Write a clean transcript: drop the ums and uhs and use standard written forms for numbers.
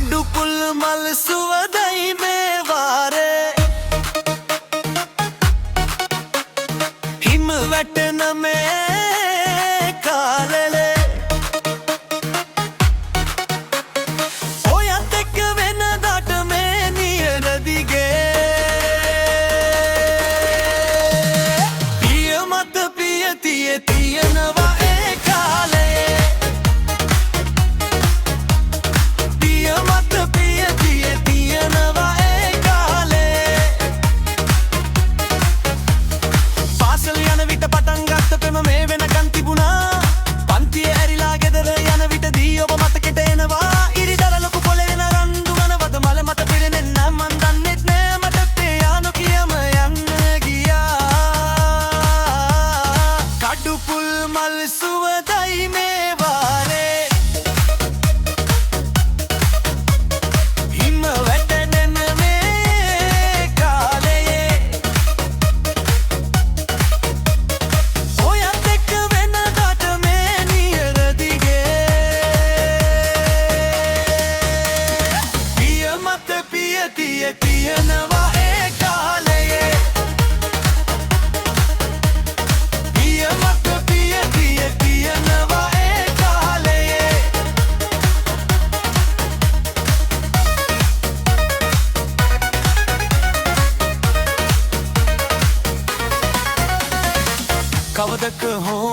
කඩු පුල් මල් සුවදයි මේ වාරේ හිම වැටෙන මේ කාලේ ඔයත් එක්ක වෙනදාට මේ නියර දිගේ පිය මත පිය තියනවා ඒ කාලේ මල් සුවදයි මේ වාරේ හිම වැටෙන මේ කාලේ ඔයත් එක්ක වෙනදාට මේ නියර දිගේ පිය මත පිය තියනවා ඒ කාලේ කවදක හෝ